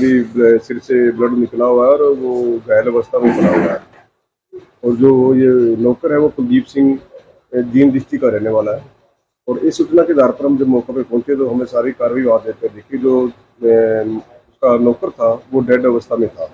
भी सिर से ब्लड निकला हुआ है और वो घायल अवस्था में पड़ा हुआ है। और जो ये नौकर है वो कुलदीप सिंह दीन दृष्टि का रहने वाला है। और इस सूचना के आधार पर हम जब मौके पे पहुंचे तो हमें सारी कार्रवाई वहाँ देते देखी। जो उसका नौकर था वो डेड अवस्था में था।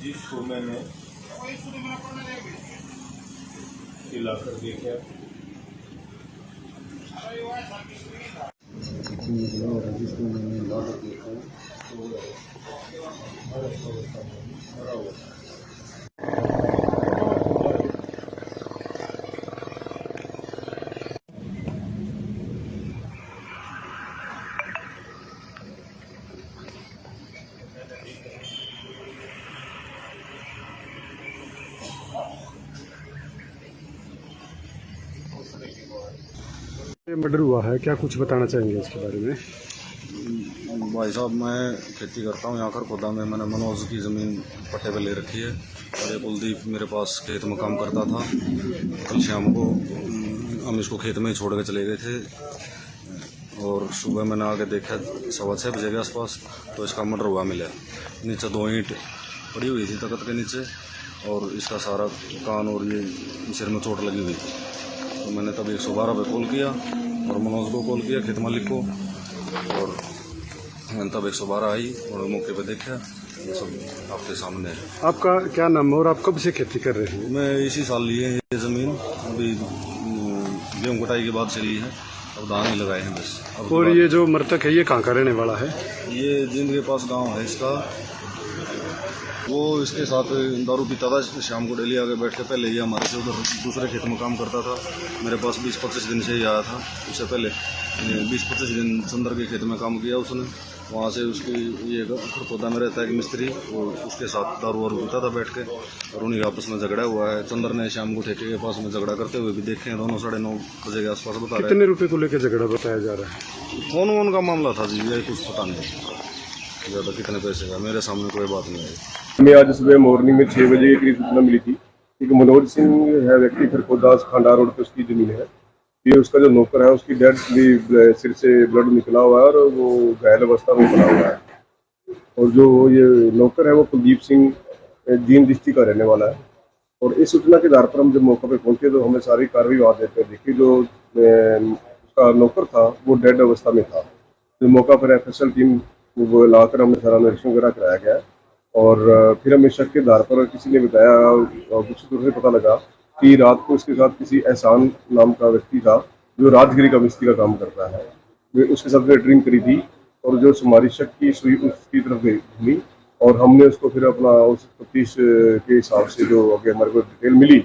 जिसको मैंने हिलाकर देखा ये मर्डर हुआ है, क्या कुछ बताना चाहेंगे इसके बारे में? भाई साहब, मैं खेती करता हूँ यहाँ खरखोदा में। मैंने मनोज की ज़मीन पट्टे पे ले रखी है और ये कुलदीप मेरे पास खेत में काम करता था। कल शाम को हम इसको खेत में छोड़ के चले गए थे और सुबह मैंने आके देखा 6:15 बजे के आसपास तो इसका मर्डर हुआ मिला। नीचे 2 ईंट पड़ी हुई थी तख्त के नीचे और इसका सारा कान और ये सिर में चोट लगी हुई थी। तो मैंने तब 112 पे कॉल किया और मनोज को कॉल किया, खेत मालिक को, और मैंने तब 112 आई और मौके पे देखा ये सब आपके सामने है। आपका क्या नाम है और आप कब से खेती कर रहे हैं? मैं इसी साल लिए हैं ये ज़मीन, अभी गेहूँ कटाई के बाद से ली है, अब धान ही लगाए हैं बस। अब और ये जो मृतक है ये कहाँ का रहने वाला है? ये जिन के पास गांव है इसका, वो इसके साथ दारू पीता था शाम को डेली आके बैठ के। पहले ये हमारे से उधर दूसरे खेत में काम करता था, मेरे पास 20-25 दिन से ही आया था। उससे पहले 20-25 दिन चंदर के खेत में काम किया उसने। वहाँ से उसकी ये खरखोदा में रहता है एक मिस्त्री, वो उसके साथ दारू वारू पीता था बैठ के और उन्हीं का आपस में झगड़ा हुआ है। चंदर ने शाम को ठेके के पास में झगड़ा करते हुए भी देखे हैं, दोनों 9:30 बजे के आसपास बता रहे हैं। कितने रुपए को लेकर झगड़ा बताया जा रहा है? फोन वोन का मामला था जी, ये कुछ पता नहीं ज़्यादा कितने पैसे का, मेरे सामने कोई बात नहीं आई। हमें आज सुबह मॉर्निंग में 6 बजे की सूचना मिली थी। एक मनोज सिंह है व्यक्ति, खरखोदा खंडा रोड पे उसकी जमीन है। ये उसका जो नौकर है उसकी डेड भी सिर से ब्लड निकला हुआ है और वो घायल अवस्था में पड़ा हुआ है। और जो ये नौकर है वो कुलदीप सिंह दीन दृष्टि का रहने वाला है। और इस सूचना के आधार पर हम जब मौके पे पहुंचे तो हमें सारी कार्रवाई वहाँ देते देखी। जो उसका नौकर था वो डेड अवस्था में था। तो मौका पर FSL टीम वो लाकर हमने सारा निरीक्षण वगैरह कराया गया। और फिर हमें शक के आधार पर किसी ने बताया और कुछ दूर से पता लगा कि रात को इसके साथ किसी एहसान नाम का व्यक्ति था जो राजगिरी का मिस्त्री का काम करता है। वे उसके साथ ड्रिंक करी थी और जो हमारी शक की सुई उसकी तरफ घूमी और हमने उसको फिर अपना उस तफ्तीश के हिसाब से जो आगे हमारे को डिटेल मिली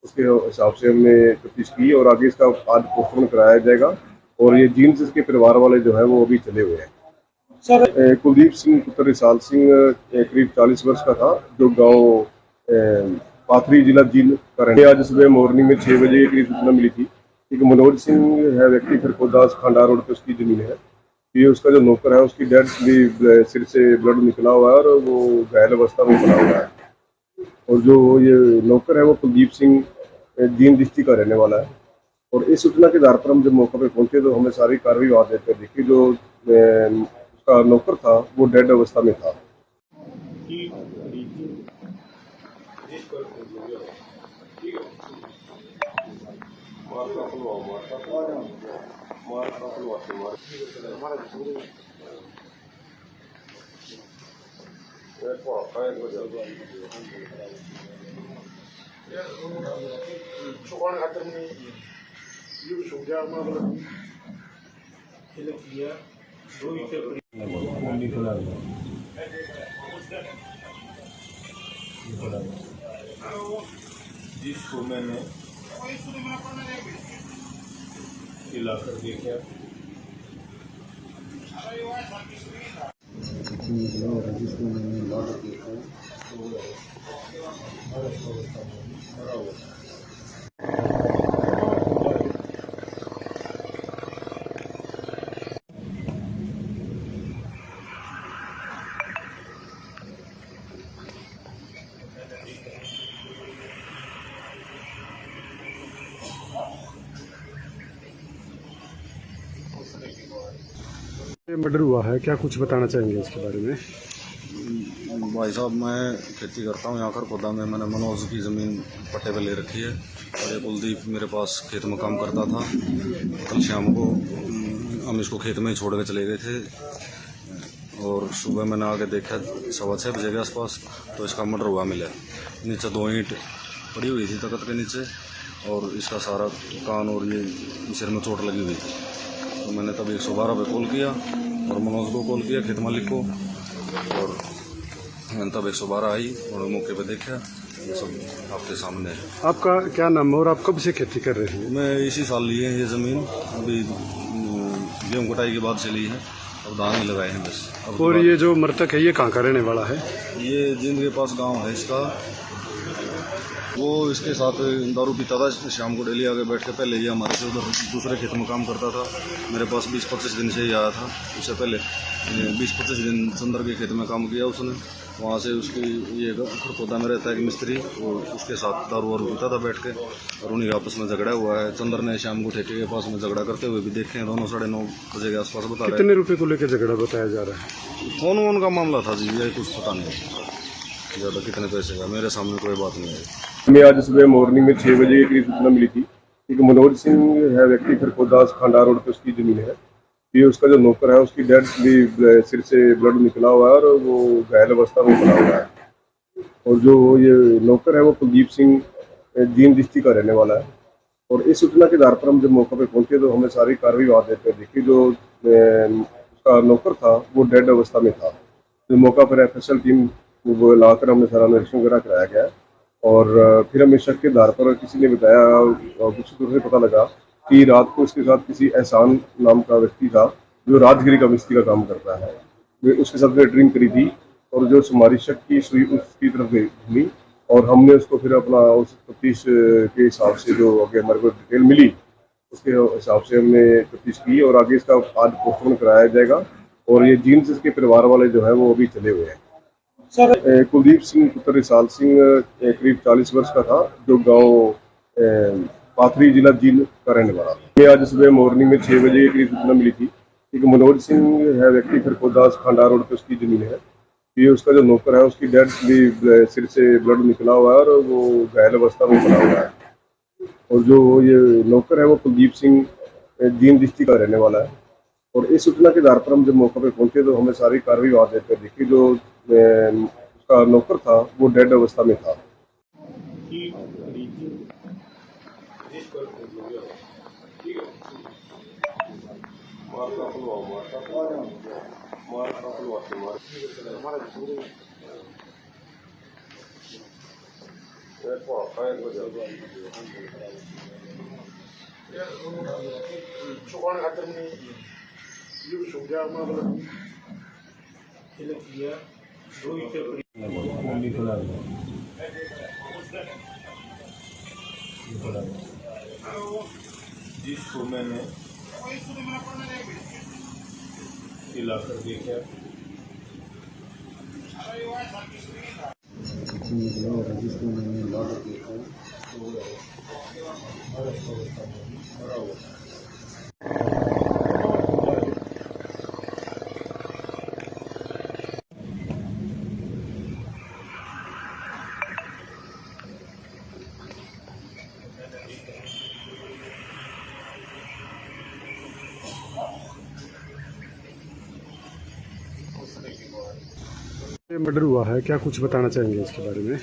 उसके हिसाब से हमने तफ्तीश की और आगे इसका आज पोस्टमार्टम कराया जाएगा। और ये जींस इसके परिवार वाले जो है वो अभी चले हुए हैं। कुलदीप सिंह पुत्र रिसाल सिंह करीब 40 वर्ष का था, जो गांव पाथरी जिला जींद का रहने। आज सुबह मॉर्निंग में 6 बजे की सूचना मिली थी। एक मनोज सिंह है व्यक्ति, खरखोदा खंडा रोड पे उसकी जमीन है। ये उसका जो नौकर है उसकी डेड भी सिर से ब्लड निकला हुआ है और वो घायल अवस्था में पड़ा हुआ है। और जो ये नौकर है वो कुलदीप सिंह दीन दृष्टि का रहने वाला है। और इस सूचना के आधार पर हम जब मौके पे पहुंचे तो हमें सारी कार्रवाई वहाँ देते देखी। जो उसका नौकर था वो डेड अवस्था में था। जिसको मैंने हिलाकर देखा ये मर्डर हुआ है, क्या कुछ बताना चाहेंगे इसके बारे में? भाई साहब, मैं खेती करता हूँ यहाँ खरखोदा में। मैंने मनोज की ज़मीन पट्टे पे ले रखी है और ये कुलदीप मेरे पास खेत में काम करता था। कल शाम को हम इसको खेत में ही छोड़ के चले गए थे और सुबह मैंने आके देखा 6:15 बजे के आसपास, तो इसका मर्डर हुआ मिला। नीचे 2 ईंट पड़ी हुई थी तख्त के नीचे और इसका सारा कान और ये सिर में चोट लगी हुई थी। तो मैंने तब 112 पे कॉल किया और मनोज को कॉल किया, खेत मालिक को, और मैंने तब 112 आई और मौके पे देखा ये सब आपके सामने है। आपका क्या नाम है और आप कब से खेती कर रहे हैं? मैं इसी साल ली है ये ज़मीन, अभी गेहूँ कटाई के बाद से ली है, अब धान ही लगाए हैं बस। अब और ये जो मृतक है ये कहाँ का रहने वाला है? ये जिनके पास गांव है इसका, वो इसके साथ दारू पीता था शाम को डेली आके बैठ के। पहले ये हमारे से उधर दूसरे खेत में काम करता था, मेरे पास 20-25 दिन से ही आया था। उससे पहले 20-25 दिन चंदर के खेत में काम किया उसने। वहाँ से उसकी ये खरखोदा में रहता है एक मिस्त्री, और उसके साथ दारू वारू पीता था बैठ के, और उन्हीं आपस में झगड़ा हुआ है। चंदर ने शाम को ठेके के पास में झगड़ा करते हुए भी देखे हैं, दोनों 9:30 बजे के आसपास बता रहे कितने रुपए को लेकर झगड़ा बताया जा रहा है? हैं। फोन वोन का मामला था जी, ये कुछ पता नहीं ज़्यादा कितने पैसे का, मेरे सामने कोई बात नहीं है। हमें आज सुबह मॉर्निंग में 6 बजे के करीब सूचना मिली थी। एक मनोज सिंह है व्यक्ति, खरखोदा खंडा रोड पे उसकी जमीन है। ये उसका जो नौकर है उसकी डेड भी सिर से ब्लड निकला हुआ है और वो घायल अवस्था में पड़ा हुआ है। और जो ये नौकर है वो कुलदीप सिंह दीन दृष्टि का रहने वाला है। और इस सूचना के आधार पर हम जब मौके पर पहुंचे तो हमें सारी कार्रवाई वहाँ देते देखी। जो उसका नौकर था वो डेड अवस्था में था। जो मौका पर FSL टीम वो लाकर हमने सारा निरीक्षण वगैरह कराया गया। और फिर हमें शक के आधार पर किसी ने बताया और कुछ दूर से पता लगा कि रात को इसके साथ किसी एहसान नाम का व्यक्ति था जो राजगिरी का मिस्त्री का काम करता है। वे उसके साथ ड्रिंक करी थी और जो हमारी शक की सुई उसकी तरफ घूमी और हमने उसको फिर अपना उस तफ्तीश के हिसाब से जो आगे हमारे को डिटेल मिली उसके हिसाब से हमने तफ्तीश की और आगे इसका आज पोस्टमार्टम कराया जाएगा। और ये जींस इसके परिवार वाले जो है वो अभी चले हुए हैं। कुलदीप सिंह पुत्र रिसाल सिंह करीब 40 वर्ष का था, जो गांव पाथरी जिला जींद का रहने वाला था। ये आज सुबह मॉर्निंग में 6 बजे के करीब सूचना मिली थी। एक मनोज सिंह है व्यक्ति, खरखोदा खंडा रोड पे उसकी जमीन है। ये उसका जो नौकर है उसकी डेड भी सिर से ब्लड निकला हुआ है और वो घायल अवस्था में पड़ा हुआ है। और जो ये नौकर है वो कुलदीप सिंह दीन दृष्टि का रहने वाला है। और इस सूचना के आधार पर हम जब मौके पर पहुंचे तो हमें सारी कार्रवाई वहाँ देते देखी। जो उसका नौकर था वो डेड अवस्था में था। जिसको मैंने हिलाकर देखा ये मर्डर हुआ है, क्या कुछ बताना चाहेंगे इसके बारे में?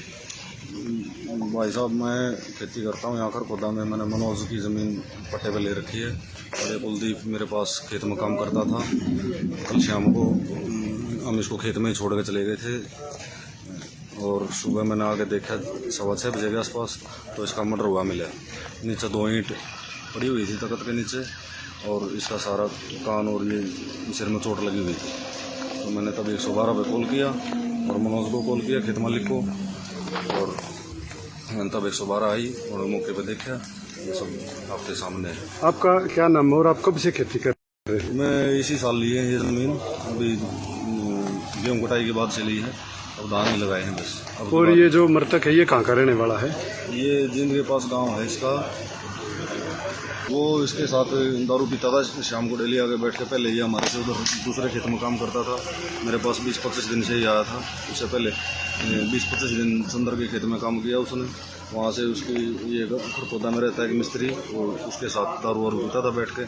भाई साहब, मैं खेती करता हूँ यहाँ खरखोदा में। मैंने मनोज की ज़मीन पट्टे पे ले रखी है और ये कुलदीप मेरे पास खेत में काम करता था। कल शाम को हम इसको खेत में ही छोड़ के चले गए थे और सुबह मैंने आके देखा 6:15 बजे के आसपास, तो इसका मर्डर हुआ मिला। नीचे 2 ईंट पड़ी हुई थी तख्त के नीचे और इसका सारा कान और ये सिर में चोट लगी हुई थी। तो मैंने तब 112 पे कॉल किया और मनोज को कॉल किया, खेत मालिक को, और मैंने तब 112 आई और मौके पे देखा ये सब आपके सामने है। आपका क्या नाम है और आप कब से खेती कर रहे हैं? मैं इसी साल ली है ये ज़मीन, अभी गेहूँ कटाई के बाद से ली है, अब धान ही लगाए हैं बस। अब और ये जो मृतक है ये कहाँ का रहने वाला है? ये जिंद के पास गांव है इसका, वो इसके साथ दारू पीता था शाम को, डेली आके बैठ के। पहले ये हमारे से उधर दूसरे खेत में काम करता था, मेरे पास 20-25 दिन से ही आया था। उससे पहले 20-25 दिन सुंदर के खेत में काम किया उसने। वहाँ से उसकी ये खुरपौदा में रहता है कि मिस्त्री, वो उसके साथ दारू वारू पीता था बैठ के,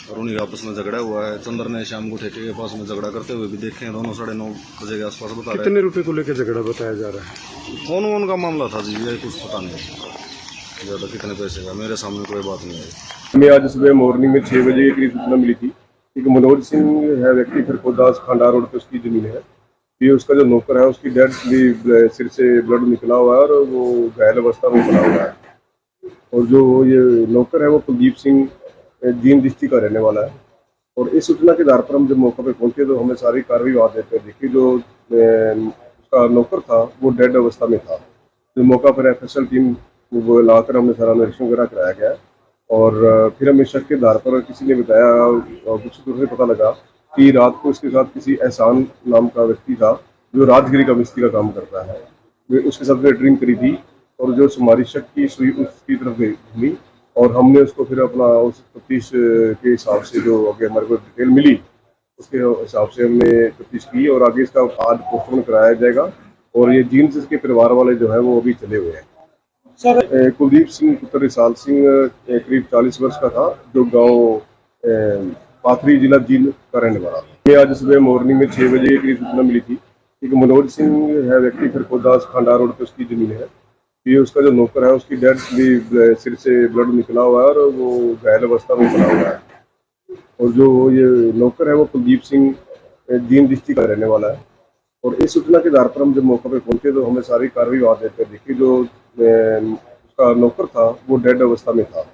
और उन्हीं आपस में झगड़ा हुआ है। चंदर ने शाम को ठेके के पास में झगड़ा करते हुए भी देखे हैं, दोनों 9:30 बजे के आसपास बता रहे हैं। कितने रुपए को लेकर झगड़ा बताया जा रहा है? फोन वोन का मामला था जी, ये कुछ पता नहीं ज़्यादा कितने पैसे का, मेरे सामने कोई बात नहीं है। हमें आज सुबह मॉर्निंग में 6 बजे के करीब सूचना मिली थी कि मनोज सिंह है व्यक्ति, खरकोदास खांडा रोड पे उसकी ज़मीन है। ये उसका जो नौकर है उसकी डेड भी सिर से ब्लड निकला हुआ है और वो घायल अवस्था में पड़ा हुआ है। और जो ये नौकर है वो कुलदीप सिंह जींद डिस्ट्रिक्ट का रहने वाला है। और इस सूचना के आधार पर हम जब मौके पर पहुंचे तो हमें सारी कार्रवाई वहाँ देखकर देखी। जो उसका नौकर था वो डेड अवस्था में था। तो मौका पर FSL टीम वो लाकर हमने सारा निरीक्षण वगैरह कराया गया। और फिर हमें शक के आधार पर किसी ने बताया और कुछ दूर से पता लगा कि रात को इसके साथ किसी एहसान नाम का व्यक्ति था जो राजगिरी का मिस्त्री का काम करता है, वे उसके साथ ड्रिंक करी थी। और जो हमारी शक की सुई उसकी तरफ घूमी और हमने उसको फिर अपना उस तफ्तीश के हिसाब से जो आगे हमारे को डिटेल मिली उसके हिसाब से हमने तफ्तीश की। और आगे इसका आज पोस्टमार्टम कराया जाएगा। और ये जींद के परिवार वाले जो है वो अभी चले हुए हैं। कुलदीप सिंह पुत्र रिसाल सिंह करीब 40 वर्ष का था, जो गांव पाथरी जिला जींद का रहने वाला था। ये आज सुबह मॉर्निंग में 6 बजे के करीब सूचना मिली थी कि मनोज सिंह है व्यक्ति, खरकोदास खांडा रोड पे उसकी ज़मीन है। ये उसका जो नौकर है उसकी डेड भी सिर से ब्लड निकला हुआ है और वो घायल अवस्था में पड़ा हुआ है। और जो ये नौकर है वो कुलदीप सिंह जींद डिस्ट्रिक्ट का रहने वाला है। और इस सूचना के आधार पर हम जब मौके पर पहुंचे तो हमें सारी कार्रवाई वहाँ देखकर देखी। जो उसका नौकर था वो डेड अवस्था में था।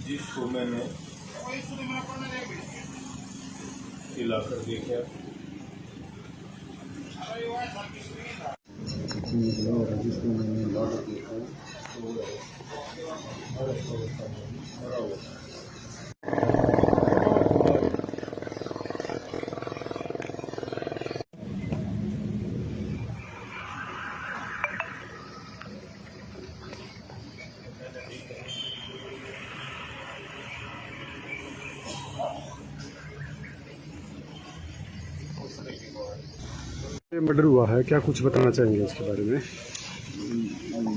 जिसको मैंने हिलाकर देखा, ये मर्डर हुआ है, क्या कुछ बताना चाहेंगे इसके बारे में?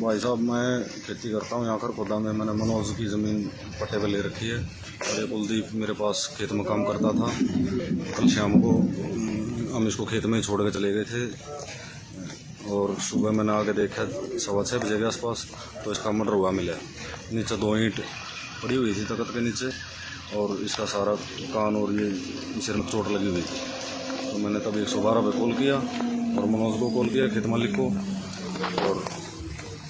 भाई साहब, मैं खेती करता हूँ यहाँ खरकोदा में। मैंने मनोज की ज़मीन पट्टे पे ले रखी है और ये कुलदीप मेरे पास खेत में काम करता था। कल शाम को हम इसको खेत में ही छोड़ के चले गए थे और सुबह मैंने आके देखा 6:15 बजे के आसपास, तो इसका मर्डर हुआ मिला। नीचे 2 ईंट पड़ी हुई थी तख्त के नीचे और इसका सारा कान और ये सिर में चोट लगी हुई थी। तो मैंने तब 112 पे कॉल किया और मनोज को कॉल किया, खेत मालिक को, और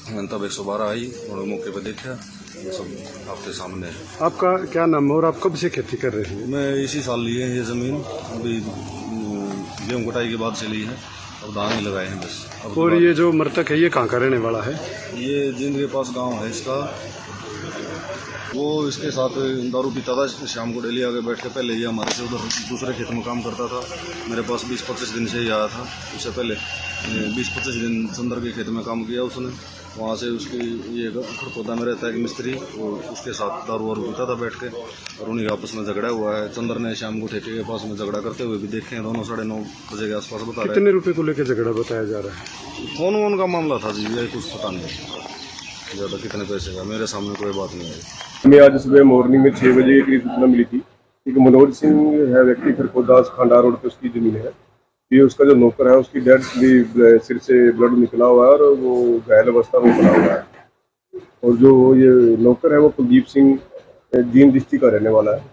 मैंने तब 112 आई और मौके पे देखा ये सब आपके सामने है। आपका क्या नाम है और आप कब से खेती कर रहे हैं? मैं इसी साल ली है ये ज़मीन, अभी गेहूँ कटाई के बाद से ली है, अब धान ही लगाए हैं बस। अब और ये जो मृतक है ये कहाँ का रहने वाला है? ये जिंद के पास गांव है इसका, वो इसके साथ दारू पीता था शाम को, डेली आके बैठ के। पहले ये हमारे से उधर दूसरे खेत में काम करता था, मेरे पास 20-25 दिन से ही आया था। उससे पहले 20-25 दिन सुंदर के खेत में काम किया उसने। वहाँ से उसकी ये खुरपौदा में रहता है कि मिस्त्री, वो उसके साथ दारू वारू पीता था बैठ के, और उन्हीं आपस में झगड़ा हुआ है। चंदर ने शाम को ठेके के पास में झगड़ा करते हुए भी देखे हैं, दोनों 9:30 बजे के आसपास बता रहे हैं। कितने रुपए को लेकर झगड़ा बताया जा रहा है? फोन वोन का मामला था जी, ये कुछ पता नहीं। ज़्यादा कितने पैसे का, मेरे सामने कोई बात नहीं आई। हमें आज सुबह मॉर्निंग में 6 बजे एक सूचना मिली थी। एक मनोज सिंह है व्यक्ति खरकोदास खांडा रोड पे उसकी जमीन है। ये उसका जो नौकर है उसकी डेड सिर से ब्लड निकला हुआ है और वो घायल अवस्था में पड़ा हुआ है। और जो ये नौकर है वो कुलदीप सिंह जींद डिस्ट्रिक्ट का रहने वाला है।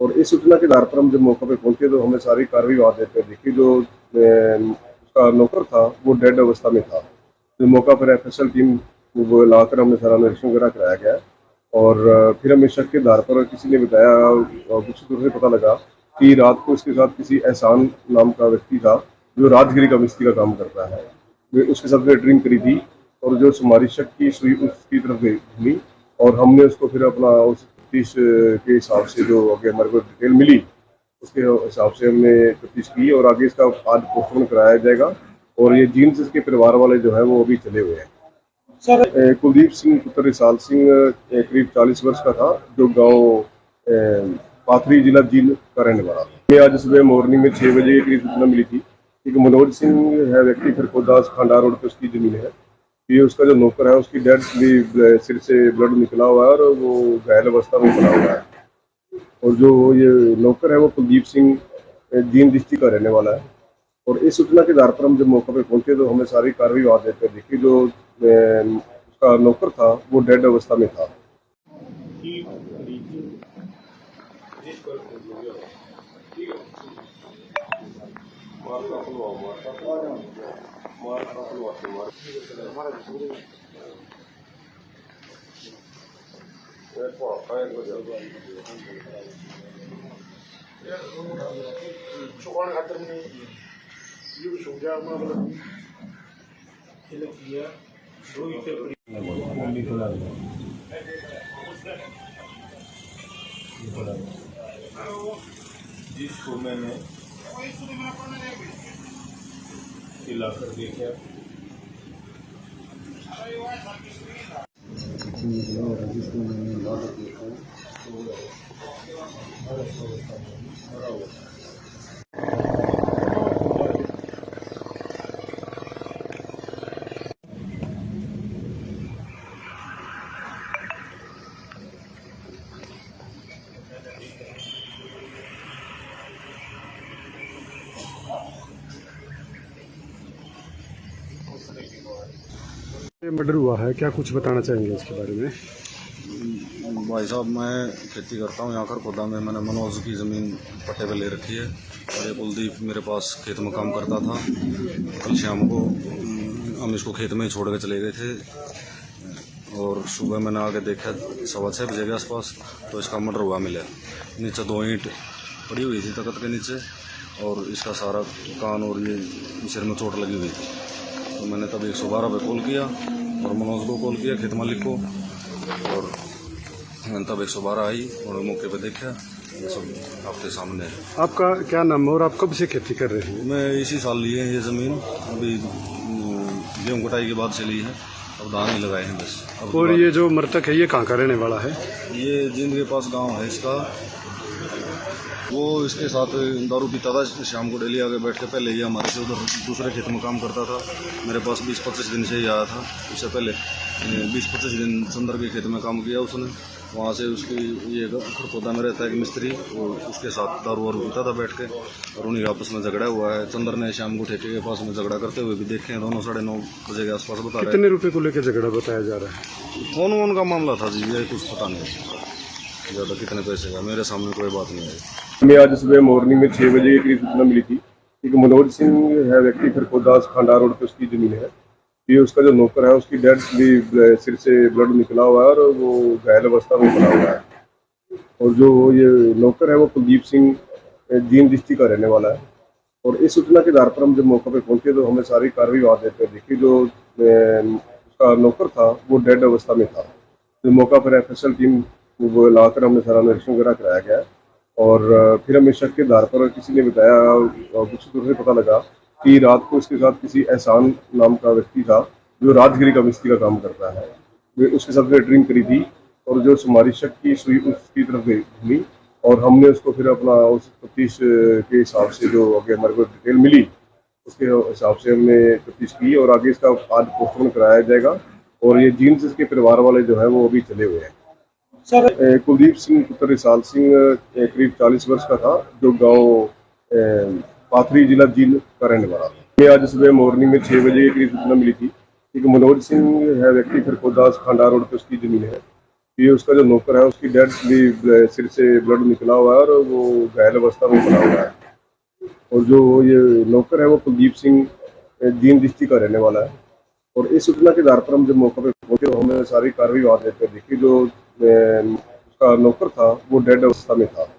और इस सूचना के आधार पर हम जब मौके पे पहुंचे तो हमें सारी कार्रवाई वहाँ देते देखी। जो उसका नौकर था वो डेड अवस्था में था। तो मौका पर एफएसएल टीम वो लाकर हमने सारा निरीक्षण वगैरह कराया गया। और फिर हमें शक के आधार पर किसी ने बताया और कुछ दूर से पता लगा कि रात को इसके साथ किसी एहसान नाम का व्यक्ति था जो राजगिरी का मिस्त्री का काम करता है। वे उसके साथ ड्रिंक करी थी और जो हमारी शक की सुई उसकी तरफ घूमी और हमने उसको फिर अपना उस तफ्तीश के हिसाब से जो आगे हमारे को डिटेल मिली उसके हिसाब से हमने तफ्तीश की और आगे इसका आज पोस्टमार्टम कराया जाएगा। और ये जींद के परिवार वाले जो है वो अभी चले हुए हैं। कुलदीप सिंह पुत्र रिसाल सिंह करीब 40 वर्ष का था जो गांव पाथरी जिला जींद का रहने वाला था। हमें आज सुबह मॉर्निंग में 6 बजे करीब सूचना मिली थी। एक मनोज सिंह है व्यक्ति खरकोदास खांडा रोड पे उसकी जमीन है। ये उसका जो नौकर है उसकी डेड सिर से ब्लड निकला हुआ है और वो घायल अवस्था में पड़ा हुआ है। और जो ये नौकर है वो कुलदीप सिंह जींद डिस्ट्रिक्ट का रहने वाला है। और इस सूचना के आधार पर हम जब मौके पे पहुंचे तो हमें सारी कार्रवाई वहाँ देते देखी। जो उसका नौकर था वो डेड अवस्था में था। जिसको मैंने हिलाकर देखा ये मर्डर हुआ है, क्या कुछ बताना चाहेंगे इसके बारे में? भाई साहब, मैं खेती करता हूँ यहाँ खरकोदा में। मैंने मनोज की ज़मीन पट्टे पे ले रखी है और ये कुलदीप मेरे पास खेत में काम करता था। कल शाम को हम इसको खेत में ही छोड़ के चले गए थे और सुबह मैंने आके देखा 6:15 बजे के आसपास तो इसका मर्डर हुआ मिला। नीचे 2 ईंट पड़ी हुई थी तख्त के नीचे और इसका सारा कान और ये सिर में चोट लगी हुई थी। तो मैंने तब 112 पे कॉल किया और मनोज को कॉल किया, खेत मालिक को, और मैंने तब 112 आई और मौके पे देखा ये सब आपके सामने है। आपका क्या नाम है और आप कब से खेती कर रहे हैं? मैं इसी साल लिए हैं ये ज़मीन, अभी गेहूँ कटाई के बाद से ली है, अब धान ही लगाए हैं बस। अब और ये जो मृतक है ये कहाँ का रहने वाला है? ये जींद के पास गांव है इसका। वो इसके साथ दारू पीता था शाम को, डेली आके बैठ के। पहले ये हमारे से उधर दूसरे खेत में काम करता था। मेरे पास 20-25 दिन से ही आया था। इससे पहले 20-25 दिन चंदर के खेत में काम किया उसने। वहाँ से उसकी ये खरकोदा में रहता है एक मिस्त्री, और उसके साथ दारू वारू पीता था बैठ के और उन्हीं आपस में झगड़ा हुआ है। चंदर ने शाम को ठेके के पास में झगड़ा करते हुए भी देखे हैं दोनों 9:30 बजे के आसपास बता रहे हैं। कितने रुपए को लेकर झगड़ा बताया जा रहा है? फोन वोन का मामला था जी, ये कुछ पता नहीं ज़्यादा कितने पैसे का, मेरे सामने कोई बात नहीं आई। हमें आज सुबह मॉर्निंग में 6 बजे करीब सूचना मिली थी। एक मनोज सिंह है व्यक्ति खरकोदास खांडा रोड पे उसकी जमीन है। ये उसका जो नौकर है उसकी डेड सिर से ब्लड निकला हुआ है और वो घायल अवस्था में पड़ा हुआ है। और जो ये नौकर है वो कुलदीप सिंह जींद डिस्ट्रिक्ट का रहने वाला है। और इस सूचना के आधार पर हम जब मौके पे पहुंचे तो हमें सारी कार्रवाई वहाँ देते देखी। जो उसका नौकर था वो डेड अवस्था में था। तो मौका पर एफएसएल टीम वो लाकर हमने सारा निरीक्षण वगैरह कराया गया। और फिर हमें शक के आधार पर किसी ने बताया और कुछ दूर से पता लगा कि रात को इसके साथ किसी एहसान नाम का व्यक्ति था जो राजगिरी का मिस्त्री का काम करता है। वे उसके साथ ड्रिंक करी थी और जो हमारी शक की सुई उसकी तरफ घूमी और हमने उसको फिर अपना उस तफ्तीश के हिसाब से जो आगे हमारे को डिटेल मिली उसके हिसाब से हमने तफ्तीश की और आगे इसका आज पोस्टमार्टम कराया जाएगा। और ये जींस इसके परिवार वाले जो है वो अभी चले हुए हैं। कुलदीप सिंह पुत्र रिसाल सिंह करीब 40 वर्ष का था, जो गांव पाथरी जिला जींद का रहने वाला था। ये आज सुबह मॉर्निंग में 6 बजे करीब सूचना मिली थी कि मनोज सिंह है व्यक्ति खरकोदास खांडा रोड पे उसकी जमीन है। ये उसका जो नौकर है उसकी डेड सिर से ब्लड निकला हुआ है और वो घायल अवस्था में पड़ा हुआ है। और जो ये नौकर है वो कुलदीप सिंह जींद डिस्ट्रिक्ट का रहने वाला है। और इस सूचना के आधार पर हम जब मौके पर पहुंचे तो हमें सारी कार्रवाई वहां देखकर देखी। जो उसका नौकर था वो डेड अवस्था में था।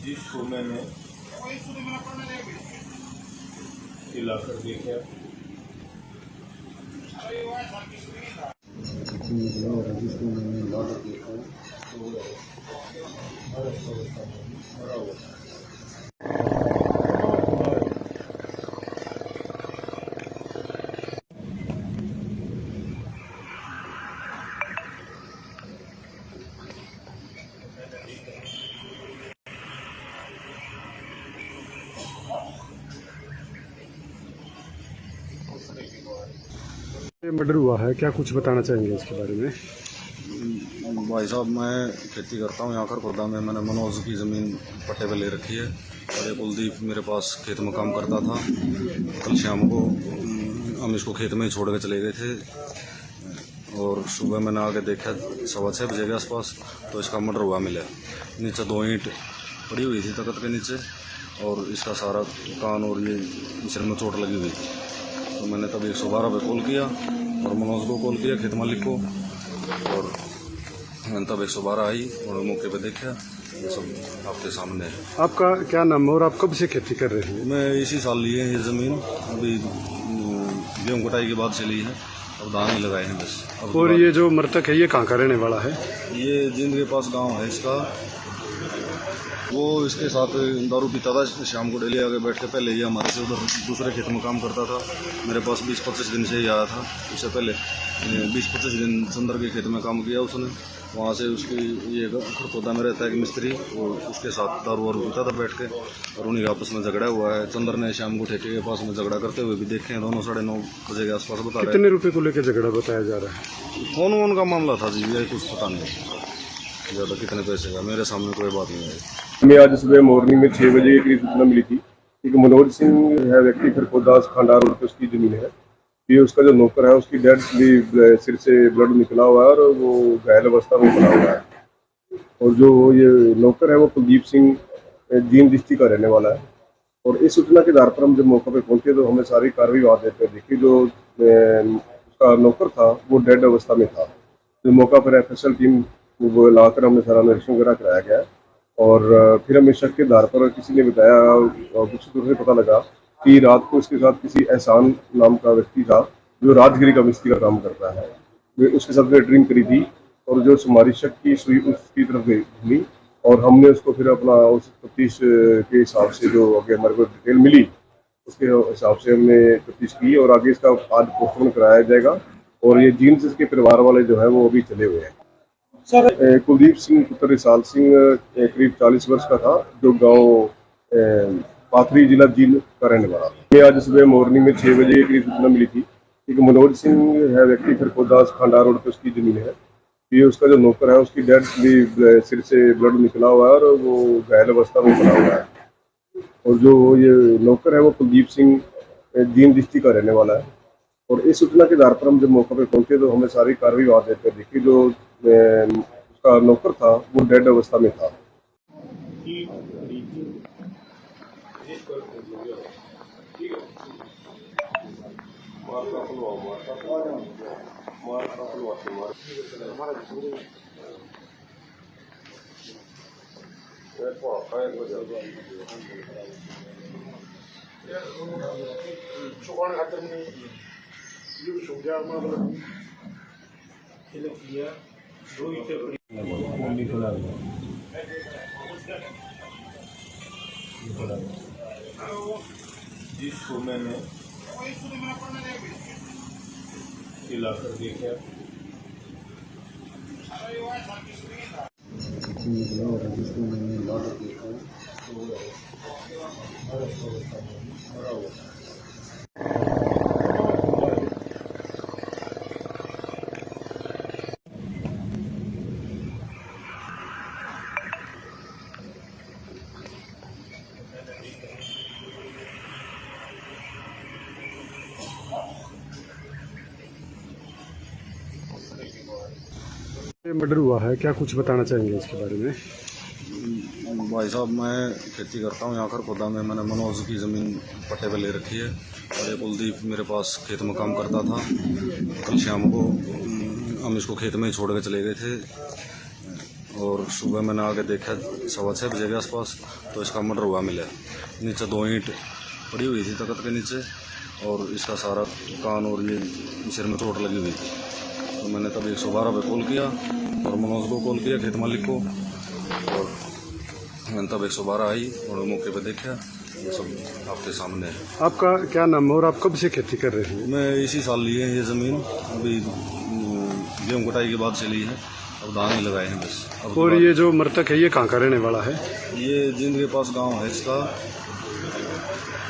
जिसको मैंने हिलाकर देखा, ये मर्डर हुआ है, क्या कुछ बताना चाहेंगे इसके बारे में? भाई साहब, मैं खेती करता हूँ यहाँ खरखोदा में। मैंने मनोज की ज़मीन पट्टे पे ले रखी है और ये कुलदीप मेरे पास खेत में काम करता था। कल शाम को हम इसको खेत में ही छोड़ के चले गए थे और सुबह मैंने आके देखा 6:15 बजे के आसपास, तो इसका मर्डर हुआ मिला। नीचे 2 ईंट पड़ी हुई थी तख्त के नीचे और इसका सारा कान और ये सिर में चोट लगी हुई थी। तो मैंने तब 112 पे कॉल किया और मनोज को कॉल किया, खेत मालिक को, और मैंने तब 112 आई और मौके पे देखा। ये सब आपके सामने है। आपका क्या नाम है और आप कब से खेती कर रहे हैं? मैं इसी साल लिए हैं ये ज़मीन, अभी गेहूँ कटाई के बाद से ली है, अब धान ही लगाए हैं बस। अब और ये जो मृतक है ये कहाँ का रहने वाला है? ये जींद के पास गांव है इसका। वो इसके साथ दारू पीता था शाम को, डेली आगे बैठ के। पहले ये हमारे से उधर दूसरे खेत में काम करता था, मेरे पास 20-25 दिन से ही आया था। इससे पहले 20-25 दिन चंदर के खेत में काम किया उसने। वहाँ से उसकी ये खरखोदा में रहता है कि मिस्त्री, वो उसके साथ दारू वारू पीता था बैठ के और उन्हीं का आपस में झगड़ा हुआ है। चंदर ने शाम को ठेके के पास में झगड़ा करते हुए भी देखे हैं, दोनों 9:30 बजे के आसपास बता रहे हैं। कितने रुपए को लेकर झगड़ा बताया जा रहा है? फोन वोन का मामला था जी, ये कुछ पता नहीं ज़्यादा कितने पैसे का, मेरे सामने कोई बात नहीं है। हमें आज सुबह मॉर्निंग में 6 बजे करीब सूचना मिली थी कि मनोज सिंह है व्यक्ति खरकोदास खांडा रोड पे उसकी जमीन है। ये उसका जो नौकर है उसकी डेड सिर से ब्लड निकला हुआ है और वो घायल अवस्था में पड़ा हुआ है। और जो ये नौकर है वो कुलदीप सिंह जींद डिस्ट्रिक्ट का रहने वाला है। और इस सूचना के आधार पर हम जब मौके पर पहुंचे तो हमें सारी कार्रवाई वहां देखकर देखी। जो उसका नौकर था वो डेड अवस्था में था। तो मौका पर FSL टीम वो लाकर हमने सारा निरीक्षण वगैरह कराया गया और फिर हमें शक के आधार पर किसी ने बताया और कुछ दूर से पता लगा कि रात को इसके साथ किसी एहसान नाम का व्यक्ति था जो राजगिरी का मिस्त्री का काम करता है। वे उसके साथ ड्रिंक करी थी और जो हमारी शक की सुई उसकी तरफ घूमी और हमने उसको फिर अपना उस तफ्तीश के हिसाब से जो आगे हमारे को डिटेल मिली उसके हिसाब से हमने तफ्तीश की और आगे इसका आज पोस्टमार्टम कराया जाएगा। और ये जींस इसके परिवार वाले जो है वो अभी चले हुए हैं। कुलदीप सिंह पुत्र रिसाल सिंह करीब 40 वर्ष का था, जो गांव पाथरी जिला जींद का रहने वाला था। ये आज सुबह मॉर्निंग में 6 बजे करीब सूचना मिली थी कि मनोज सिंह है व्यक्ति खरकोदास खांडा रोड पे उसकी जमीन है। ये उसका जो नौकर है उसकी डेड सिर से ब्लड निकला हुआ है और वो घायल अवस्था में पड़ा हुआ है। और जो ये नौकर है वो कुलदीप सिंह जींद डिस्ट्रिक्ट का रहने वाला है। और इस सूचना के आधार पर हम जब मौके पर पहुंचे तो हमें सारी कार्रवाई वहां देखकर देखी। जो उसका नौकर था वो डेड अवस्था में था। जिसको मैंने हिलाकर देखा ये मर्डर हुआ है, क्या कुछ बताना चाहेंगे इसके बारे में? भाई साहब, मैं खेती करता हूँ यहाँ खरखोदा में। मैंने मनोज की ज़मीन पट्टे पे ले रखी है और ये कुलदीप मेरे पास खेत में काम करता था। कल शाम को हम इसको खेत में ही छोड़ के चले गए थे और सुबह मैंने आके देखा 6:15 बजे के आसपास, तो इसका मर्डर हुआ मिला। नीचे 2 ईंट पड़ी हुई थी तख्त के नीचे और इसका सारा कान और ये सिर में चोट लगी हुई थी। तो मैंने तब 112 पे कॉल किया और मनोज को कॉल किया, खेत मालिक को, और मैंने तब 112 आई और मौके पे देखा। ये सब आपके सामने है। आपका क्या नाम है और आप कब से खेती कर रहे हैं? मैं इसी साल ली है ये ज़मीन, अभी गेहूँ कटाई के बाद से ली है, अब धान ही लगाए हैं बस। अब और ये जो मृतक है ये कहाँ का रहने वाला है? ये जिंद के पास गांव है इसका।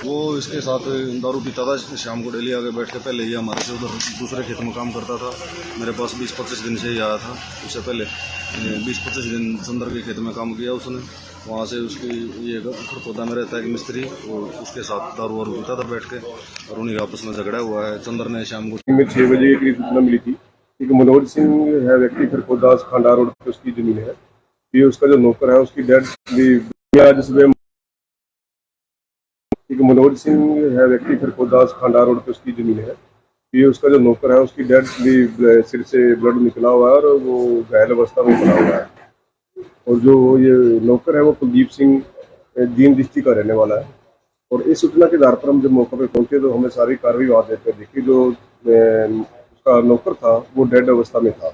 वो इसके साथ दारू पीता था शाम को, डेली आके बैठ के। पहले ये हमारे से उधर दूसरे खेत में काम करता था, मेरे पास 20-25 दिन से ही आया था। उससे पहले 20-25 दिन चंदर के खेत में काम किया उसने। वहाँ से उसकी ये खरखोदा में रहता है एक मिस्त्री, और उसके साथ दारू वारू पीता था बैठ के, और उन्हीं आपस में झगड़ा हुआ है। चंदर ने शाम को में 6 बजे के करीब सूचना मिली थी कि मनोज सिंह है व्यक्ति खरखोदा खांडा रोड पे उसकी जमीन है। ये उसका जो नौकर है उसकी डेड सुबह मनोज सिंह है व्यक्ति खरखोदा खांडा रोड पे उसकी जमीन है। ये उसका जो नौकर है उसकी डेड सिर से ब्लड निकला हुआ है और वो घायल अवस्था में पड़ा हुआ है। और जो ये नौकर है वो कुलदीप सिंह जींद डिस्ट्रिक्ट का रहने वाला है। और इस सूचना के आधार पर हम जब मौके पर पहुंचे तो हमें सारी कार्रवाई वहाँ देखकर देखी। जो उसका नौकर था वो डेड अवस्था में था।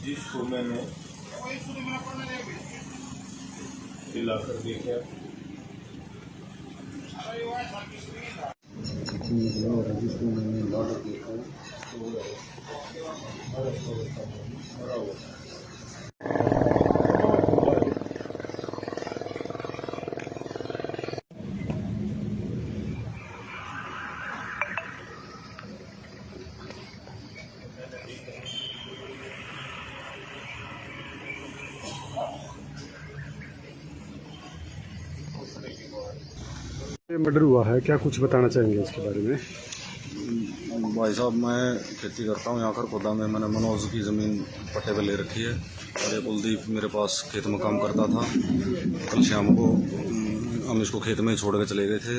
जिसको मैंने हिलाकर देखा ये मर्डर हुआ है, क्या कुछ बताना चाहेंगे इसके बारे में? भाई साहब, मैं खेती करता हूँ यहाँ खरखोदा में। मैंने मनोज की ज़मीन पट्टे पे ले रखी है और ये कुलदीप मेरे पास खेत में काम करता था। कल शाम को हम इसको खेत में ही छोड़ के चले गए थे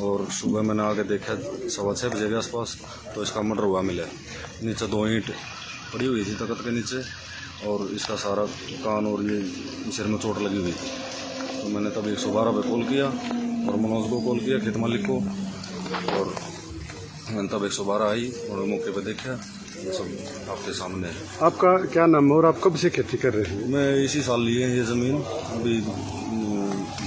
और सुबह मैंने आके देखा 6:15 बजे के आसपास, तो इसका मर्डर हुआ मिला। नीचे 2 ईंट पड़ी हुई थी तख्त के नीचे और इसका सारा कान और ये सिर में चोट लगी हुई थी। तो मैंने तब 112 पे कॉल किया और मनोज को कॉल किया, खेत मालिक को, और मैंने तब 112 आई और मौके पे देखा। ये सब आपके सामने है। आपका क्या नाम है और आप कब से खेती कर रहे हैं? मैं इसी साल ली है ये ज़मीन, अभी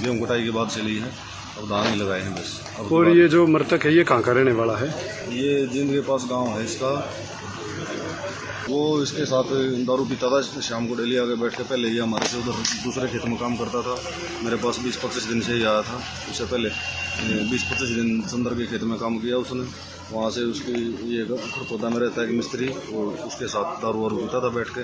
गेहूँ कटाई के बाद से ली है, अब धान ही लगाए हैं बस। अब और ये जो मृतक है ये कहाँ का रहने वाला है? ये जिंद के पास गांव है इसका। वो इसके साथ दारू पीता था शाम को, डेली आके बैठ के। पहले ये हमारे से उधर दूसरे खेत में काम करता था, मेरे पास 20-25 दिन से ही आया था। उससे पहले 20-25 दिन चंदर के खेत में काम किया उसने। वहाँ से उसकी ये खरखोदा में रहता है एक मिस्त्री, और उसके साथ दारू वारू पीता था बैठ के,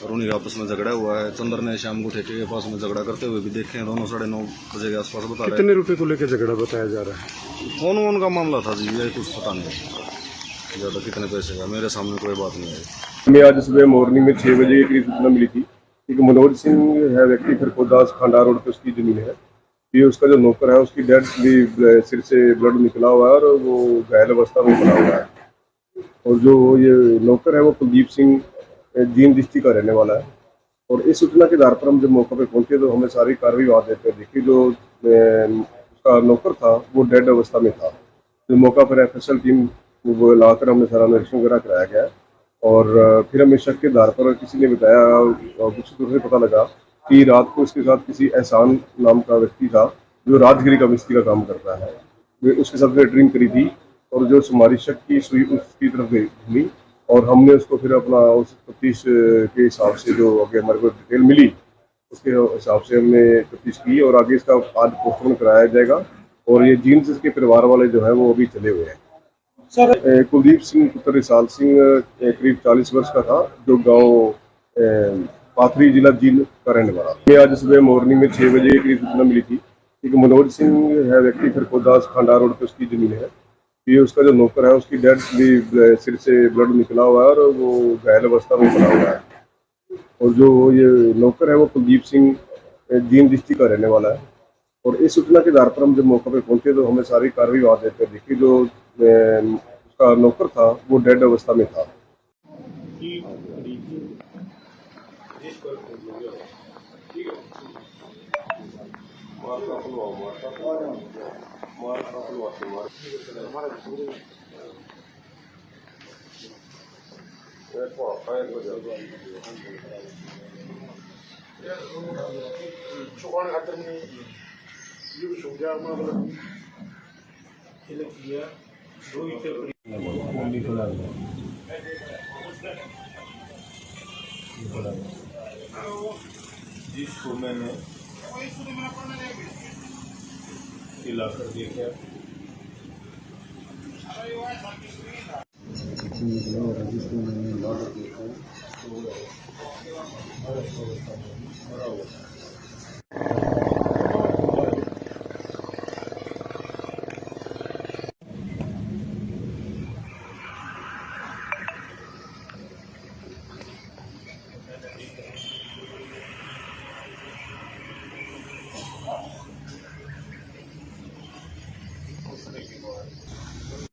और उन्हीं का आपस में झगड़ा हुआ है। चंद्र ने शाम को ठेके के पास में झगड़ा करते हुए भी देखे हैं, दोनों 9:30 बजे के आसपास बता रहे कितने रुपए को लेकर झगड़ा बताया जा रहा है? हैं। फोन वोन का मामला था जी, ये कुछ पता नहीं ज़्यादा कितने पैसे का, मेरे सामने कोई बात नहीं आई। हमें आज सुबह मॉर्निंग में 6 बजे एक सूचना मिली थी। एक मनोज सिंह है व्यक्ति, खरखोदा खंडा रोड पे उसकी जमीन है। ये उसका जो नौकर है उसकी डेड सिर से ब्लड निकला हुआ है और वो घायल अवस्था में पड़ा हुआ है। और जो ये नौकर है वो कुलदीप सिंह जींद डिस्ट्रिक्ट का रहने वाला है। और इस सूचना के आधार पर हम जब मौके पर पहुंचे तो हमें सारी कार्रवाई वहाँ देते हुए देखी। जो उसका नौकर था वो डेड अवस्था में था। जो मौका पर FSL टीम वो लाकर हमने सारा निरीक्षण वगैरह कराया गया। और फिर हमें शक के आधार पर किसी ने बताया और कुछ दूर से पता लगा कि रात को इसके साथ किसी एहसान नाम का व्यक्ति था जो राजगिरी का मिस्त्री का काम करता है। वे उसके साथ ड्रिंक करी थी और जो हमारी शक की सुई उसकी तरफ घूमी और हमने उसको फिर अपना उस तफ्तीश के हिसाब से जो आगे हमारे को डिटेल मिली उसके हिसाब से हमने तफ्तीश की और आगे इसका आज पोस्टमार्टम कराया जाएगा। और ये जींद के परिवार वाले जो है वो अभी चले हुए हैं। कुलदीप सिंह पुत्र रिसाल सिंह करीब 40 वर्ष का था, जो गांव पाथरी जिला जींद का रहने वाला। ये आज सुबह मॉर्निंग में 6 बजे करीब सूचना मिली थी। एक मनोज सिंह है व्यक्ति, खरखोदा खंडा रोड पे उसकी जमीन है। ये उसका जो नौकर है उसकी डेड सिर से ब्लड निकला हुआ है और वो घायल अवस्था में पड़ा हुआ है। और जो ये नौकर है वो कुलदीप सिंह जींद डिस्ट्रिक्ट का रहने वाला है। और इस सूचना के आधार पर हम जब मौके पर पहुंचे तो हमें सारी कार्रवाई वहाँ देते देखी। जो उसका नौकर था वो डेड अवस्था में था। जिसको मैंने हिलाकर देखा,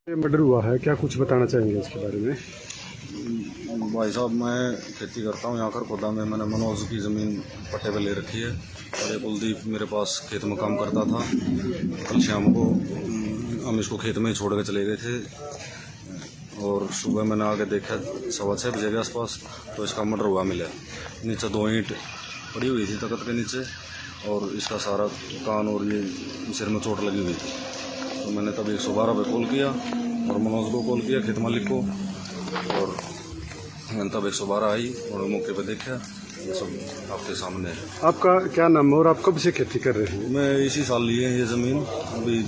ये मर्डर हुआ है, क्या कुछ बताना चाहेंगे इसके बारे में? भाई साहब, मैं खेती करता हूँ यहाँ खरखोदा में। मैंने मनोज की ज़मीन पट्टे पे ले रखी है और ये कुलदीप मेरे पास खेत में काम करता था। कल शाम को हम इसको खेत में ही छोड़ के चले गए थे और सुबह मैंने आके देखा 6:15 बजे के आसपास तो इसका मर्डर हुआ मिला। नीचे 2 ईंट पड़ी हुई थी तख्त के नीचे और इसका सारा कान और ये सिर में चोट लगी हुई थी। तो मैंने तब 112 पे कॉल किया और मनोज को कॉल किया, खेत मालिक को, और मैंने तब 112 आई और मौके पे देखा। ये सब आपके सामने है। आपका क्या नाम है और आप कब से खेती कर रहे हैं? मैं इसी साल लिए हैं ये ज़मीन, अभी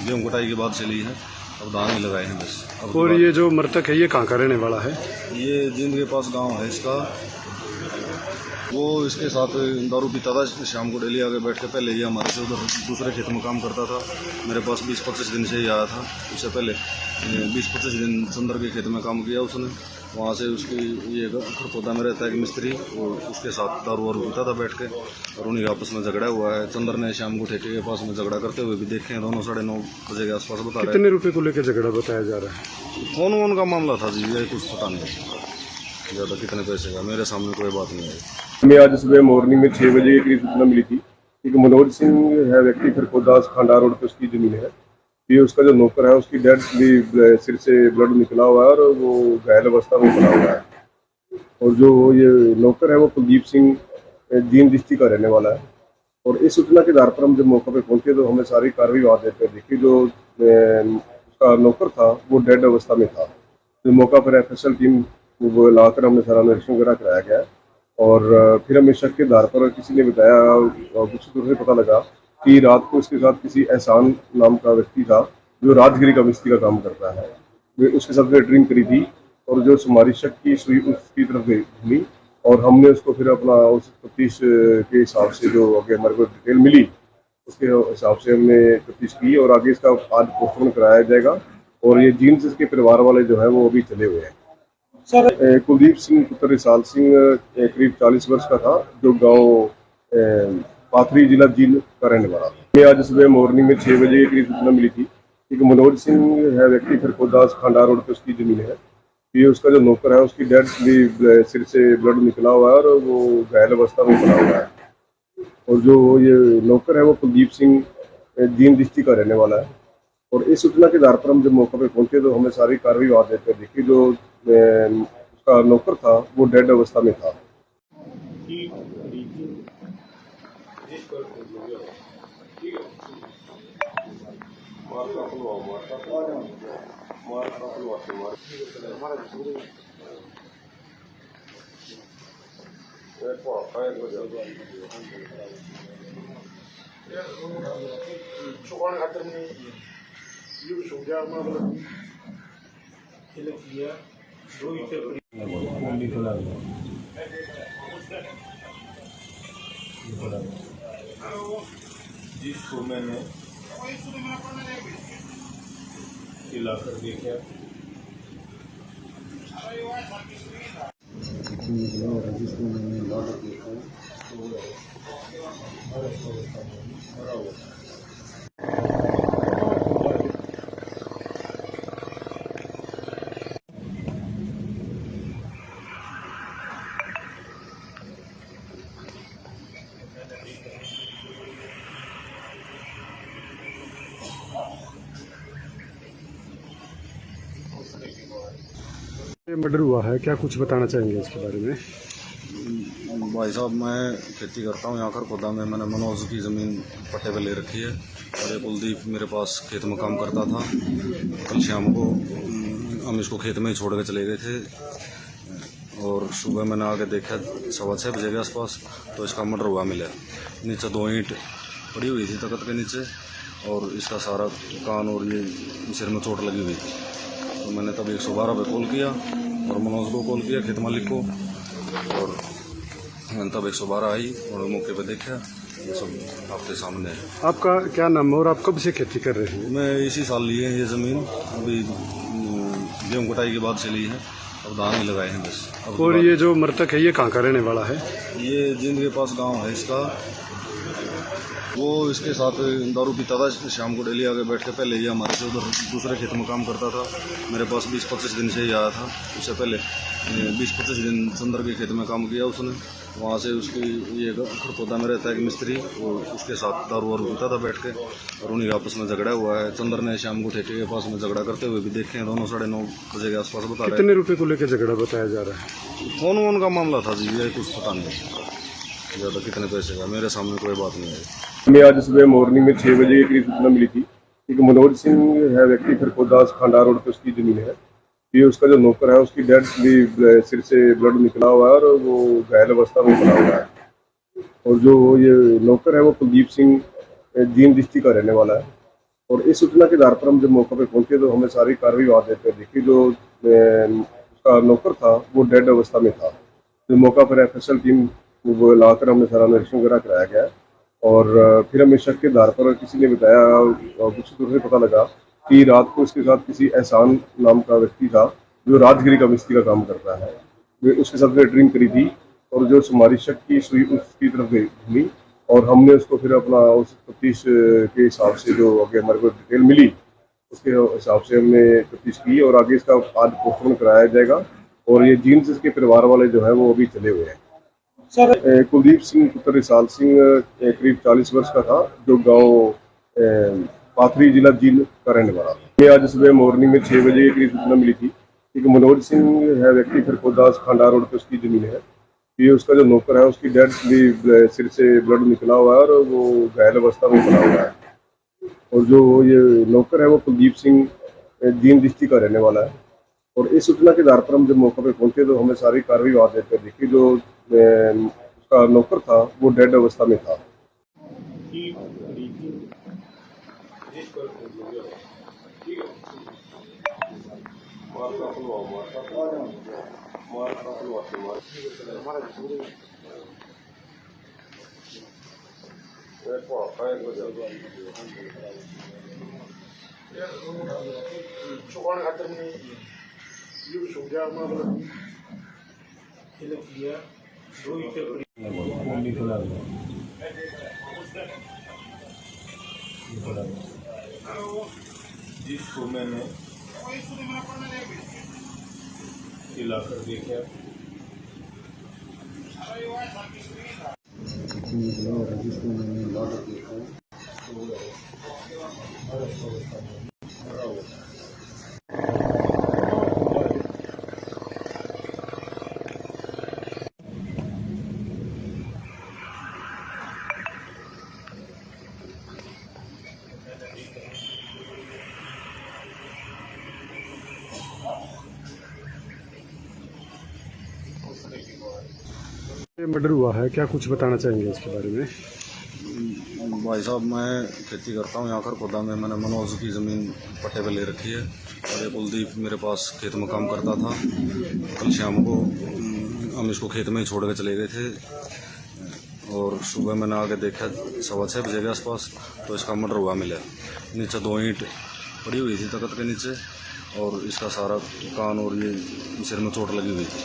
गेहूँ कटाई के बाद से ली है, अब धान ही लगाए हैं बस। अब और ये जो मृतक है ये कहाँ का रहने वाला है? ये जींद के पास गांव है इसका। वो इसके साथ दारू पीता था शाम को, डेली आके बैठ के। पहले ये हमारे से उधर दूसरे खेत में काम करता था, मेरे पास 20-25 दिन से ही आया था। उससे पहले 20-25 दिन चंद्र के खेत में काम किया उसने। वहाँ से उसकी ये खरखोदा में रहता है एक मिस्त्री, और उसके साथ दारू वारू पीता था बैठ के, और उन्हीं का आपस में झगड़ा हुआ है। चंद्र ने शाम को ठेके के पास में झगड़ा करते हुए भी देखे हैं, दोनों 9:30 बजे के आसपास बता रहे हैं। कितने रुपए को लेकर झगड़ा बताया जा रहा है? फोन वोन का मामला था जी, ये कुछ पता नहीं ज़्यादा कितने पैसे का, मेरे सामने कोई बात नहीं आई। हमें आज सुबह मॉर्निंग में 6 बजे करीब सूचना मिली थी। एक मनोज सिंह है व्यक्ति, खरखोदा खंडा रोड पे उसकी जमीन है। ये उसका जो नौकर है उसकी डेड सिर से ब्लड निकला हुआ है और वो घायल अवस्था में पड़ा हुआ है। और जो ये नौकर है वो कुलदीप सिंह जींद डिस्ट्रिक्ट का रहने वाला है। और इस सूचना के आधार पर हम जब मौके पर पहुंचे तो हमें सारी कार्रवाई वहाँ देते देखी। जो उसका नौकर था वो डेड अवस्था में था। तो मौका पर FSL टीम वो लाकर हमने सारा निरीक्षण वगैरह कराया गया। और फिर हमें शक के आधार पर किसी ने बताया और कुछ दूर से पता लगा कि रात को इसके साथ किसी एहसान नाम का व्यक्ति था जो राजगिरी का मिस्त्री का काम करता है। वे उसके साथ में ड्रिंक करी थी और जो हमारी शक की सुई उसकी तरफ घूमी और हमने उसको फिर अपना उस तफ्तीश के हिसाब से जो आगे हमारे को डिटेल मिली उसके हिसाब से हमने तफ्तीश की और आगे इसका आज पोस्टमार्टम कराया जाएगा। और ये जींस इसके परिवार वाले जो है वो अभी चले हुए हैं। सर कुलदीप सिंह पुत्र रिसाल सिंह करीब 40 वर्ष का था, जो गांव पाथरी जिला जींद का रहने वाला था। आज सुबह मॉर्निंग में 6 बजे करीब सूचना मिली थी कि मनोज सिंह है व्यक्ति खरकोदास खांडा रोड पे उसकी जमीन है। ये उसका जो नौकर है उसकी डेड सिर से ब्लड निकला हुआ है और वो घायल अवस्था में पड़ा हुआ है। और जो ये नौकर है वो कुलदीप सिंह जींद डिस्ट्रिक्ट का रहने वाला है। और इस सूचना के आधार पर हम जब मौके पे पहुंचे तो हमें सारी कार्रवाई वहां देकर देखी। जो उसका नौकर था वो डेड अवस्था में था। जिसको मैंने हिलाकर देखा, ये मर्डर हुआ है, क्या कुछ बताना चाहेंगे इसके बारे में? भाई साहब, मैं खेती करता हूँ यहाँ खरखोदा में। मैंने मनोज की ज़मीन पट्टे पे ले रखी है और ये कुलदीप मेरे पास खेत में काम करता था। कल शाम को हम इसको खेत में ही छोड़ के चले गए थे और सुबह मैंने आके देखा 6:15 बजे के आसपास तो इसका मर्डर हुआ मिला। नीचे 2 ईंट पड़ी हुई थी तख्त के नीचे और इसका सारा कान और ये सिर में चोट लगी हुई थी। तो मैंने तब 112 पे कॉल किया और मनोज को कॉल किया, खेत मालिक को, और मैंने तब 112 आई और मौके पे देखा ये सब आपके सामने है। आपका क्या नाम है और आप कब से खेती कर रहे हैं? मैं इसी साल ली है ये ज़मीन, अभी गेहूँ कटाई के बाद से ली है, अब धान ही लगाए हैं बस। अब और ये जो मृतक है ये कहाँ का रहने वाला है? ये जींद के पास गांव है इसका। वो इसके साथ दारू पीता था शाम को, डेली आगे बैठ के। पहले ये हमारे से उधर दूसरे खेत में काम करता था, मेरे पास 20-25 दिन से ही आया था। उससे पहले 20-25 दिन चंदर के खेत में काम किया उसने। वहाँ से उसकी ये खरखोदा में रहता है कि मिस्त्री, वो उसके साथ दारू वारू पीता था बैठ के और उन्हीं आपस में झगड़ा हुआ है। चंदर ने शाम को ठेके के पास में झगड़ा करते हुए भी देखे हैं, दोनों 9:30 बजे के आसपास बता रहे हैं। कितने रुपए को लेकर झगड़ा बताया जा रहा है? फोन वोन का मामला था जी, ये कुछ पता नहीं ज़्यादा कितने पैसे का, मेरे सामने कोई बात नहीं है। हमें आज सुबह मॉर्निंग में 6 बजे करीब सूचना मिली थी कि मनोज सिंह है व्यक्ति खरकोदास खांडा रोड पे उसकी जमीन है। ये उसका जो नौकर है उसकी डेड सिर से ब्लड निकला हुआ है और वो घायल अवस्था में पड़ा हुआ है। और जो ये नौकर है वो कुलदीप सिंह जींद डिस्ट्रिक्ट का रहने वाला है। और इस सूचना के आधार पर हम जब मौके पे पहुंचे तो हमें सारी कार्रवाई वहां देकर देखी। जो उसका नौकर था वो डेड अवस्था में था। जो मौका पर FSL टीम वो लाकर हमने सारा निरीक्षण वगैरह कराया गया और फिर हमें शक के आधार पर किसी ने बताया और कुछ दूर से पता लगा कि रात को इसके साथ किसी एहसान नाम का व्यक्ति था, जो राजगिरी का मिस्त्री का काम करता है। वे उसके साथ में ड्रिंक करी थी और जो हमारी शक की सुई उसकी तरफ घूमी और हमने उसको फिर अपना उस तफ्तीश के हिसाब से जो आगे हमारे को डिटेल मिली उसके हिसाब से हमने तफ्तीश की और आगे इसका आज पोस्टमार्टम कराया जाएगा। और ये जींस इसके परिवार वाले जो है वो अभी चले हुए हैं। सर कुलदीप सिंह पुत्र रिसाल सिंह करीब 40 वर्ष का था, जो गांव पाथरी जिला जींद का रहने वाला था। आज सुबह मॉर्निंग में 6 बजे करीब सूचना मिली थी कि मनोज सिंह है व्यक्ति खरकोदास खांडा रोड पे उसकी जमीन है। ये उसका जो नौकर है उसकी डेड सिर से ब्लड निकला हुआ है और वो घायल अवस्था में पड़ा हुआ है। और जो ये नौकर है वो कुलदीप सिंह जींद डिस्ट्रिक्ट का रहने वाला है। और इस सूचना के आधार पर हम जब मौके पे पहुंचे तो हमें सारी कार्रवाई वहां देकर देखी। जो उसका नौकर था वो डेड अवस्था में था। जिसको मैंने हिलाकर देखा ये मर्डर हुआ है, क्या कुछ बताना चाहेंगे इसके बारे में? भाई साहब, मैं खेती करता हूँ यहाँ खरखोदा में। मैंने मनोज की ज़मीन पट्टे पे ले रखी है और ये कुलदीप मेरे पास खेत में काम करता था। कल शाम को हम इसको खेत में ही छोड़ के चले गए थे और सुबह मैंने आके देखा 6:15 बजे के आसपास, तो इसका मर्डर हुआ मिला। नीचे 2 ईंट पड़ी हुई थी तख्त के नीचे और इसका सारा कान और ये सिर में चोट लगी हुई थी।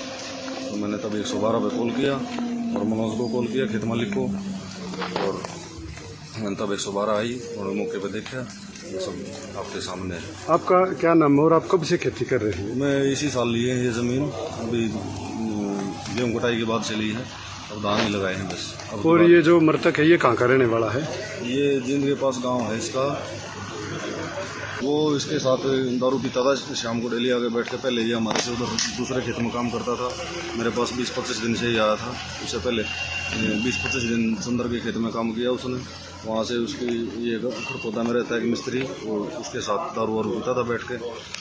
तो मैंने तब 112 पे कॉल किया और मनोज को कॉल किया, खेत मालिक को, और मैंने तब 112 आई और मौके पे देखा। ये सब आपके सामने है। आपका क्या नाम है और आप कब से खेती कर रहे हैं? मैं इसी साल लिए हैं ये ज़मीन। अभी गेहूँ कटाई के बाद से ली है, अब धान ही लगाए हैं बस। अब और ये जो मृतक है ये कहाँ का रहने वाला है? ये जिंद के पास गांव है इसका। वो इसके साथ दारू पीता था शाम को, डेली आगे बैठ के। पहले ये हमारे से उधर दूसरे खेत में काम करता था, मेरे पास 20-25 दिन से ही आया था। उससे पहले 20-25 दिन सुंदर के खेत में काम किया उसने। वहाँ से उसकी ये खरखोदा में रहता है एक मिस्त्री, और उसके साथ दारू वारू पीता था बैठ के,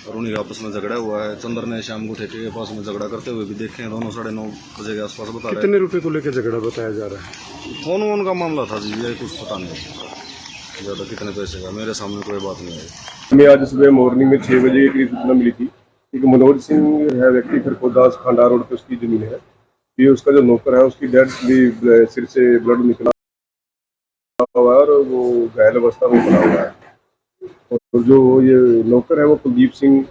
और उन्हीं के आपस में झगड़ा हुआ है। चंदर ने शाम को ठेके के पास में झगड़ा करते हुए भी देखे हैं, दोनों 9:30 बजे के आसपास बता रहे हैं। कितने रुपए को लेकर झगड़ा बताया जा रहा है? फोन वोन का मामला था जी, ये कुछ पता नहीं ज़्यादा कितने पैसे का, मेरे सामने कोई बात नहीं आई। हमें आज सुबह मॉर्निंग में 6 बजे के करीब सूचना मिली थी। एक मनोज सिंह है व्यक्ति, खरखोदा खंडार रोड पे उसकी जमीन है। ये उसका जो नौकर है उसकी डेड सिर से ब्लड निकला हुआ है और वो घायल अवस्था में पड़ा हुआ है। और जो ये नौकर है वो कुलदीप सिंह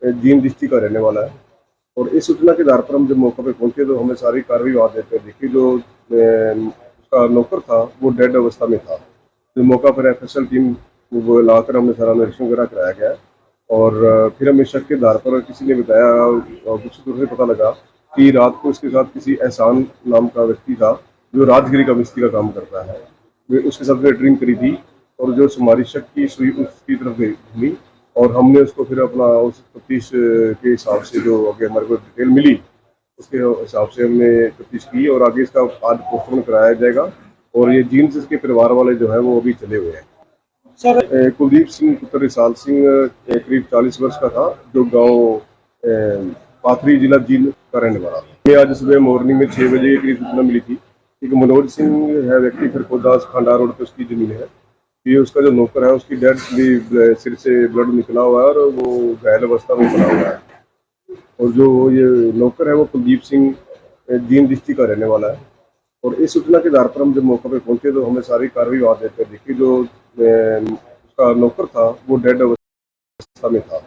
जींद डिस्ट्रिक्ट का रहने वाला है। और इस सूचना के आधार पर हम जब मौके पर पहुंचे तो हमें सारी कार्रवाई वहाँ देते देखी। जो उसका नौकर था वो डेड अवस्था में था। तो मौका पर FSL टीम वो लाकर हमने सारा निरीक्षण वगैरह कराया गया। और फिर हमें शक के आधार पर किसी ने बताया और कुछ दूर से पता लगा कि रात को इसके साथ किसी एहसान नाम का व्यक्ति था जो राजगिरी का मिस्त्री का काम करता है। वे उसके साथ ड्रिंक करी थी और जो हमारी शक की सुई उसकी तरफ घूमी और हमने उसको फिर अपना उस तफ्तीश के हिसाब से जो आगे हमारे को डिटेल मिली उसके हिसाब से हमने तफ्तीश की और आगे इसका आज पोस्टमार्टम कराया जाएगा। और ये जींद के परिवार वाले जो है वो अभी चले हुए हैं। सर कुलदीप सिंह पुत्र रिसाल सिंह करीब 40 वर्ष का था, जो गांव पाथरी जिला जींद का रहने वाला था। ये आज सुबह मॉर्निंग में 6 बजे के करीब सूचना मिली थी। एक मनोज सिंह है व्यक्ति, खरखोदा खंडार रोड पे उसकी जमीन है। ये उसका जो नौकर है उसकी डेड सिर से ब्लड निकला हुआ है और वो घायल अवस्था में पड़ा हुआ है। और जो ये नौकर है वो कुलदीप सिंह जींद डिस्ट्रिक्ट का रहने वाला है। और इस सूचना के आधार पर हम जब मौके पर पहुंचे तो हमें सारी कार्रवाई वहाँ देते देखी। जो उसका नौकर था वो डेड अवस्था में था।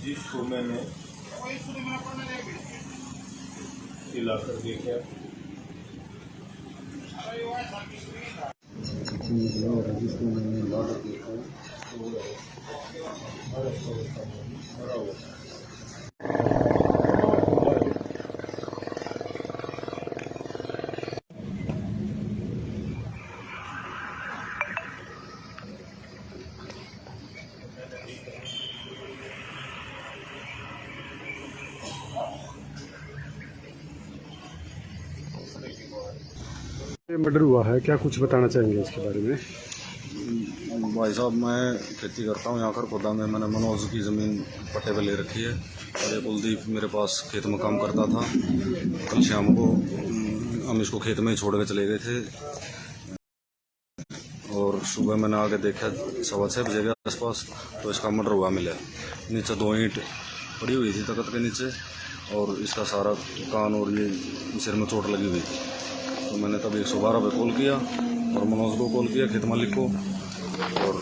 जिसको मैंने हिलाकर देखा ये मर्डर हुआ है, क्या कुछ बताना चाहेंगे इसके बारे में? भाई साहब, मैं खेती करता हूँ यहाँ खरखोदा में। मैंने मनोज की ज़मीन पट्टे पे ले रखी है और ये कुलदीप मेरे पास खेत में काम करता था। कल शाम को हम इसको खेत में ही छोड़ के चले गए थे और सुबह मैंने आके देखा 6:15 बजे के आसपास, तो इसका मर्डर हुआ मिला। नीचे 2 ईंट पड़ी हुई थी तख्त के नीचे और इसका सारा कान और ये सिर में चोट लगी हुई थी। तो मैंने तब 112 पे कॉल किया और मनोज को कॉल किया, खेत मालिक को, और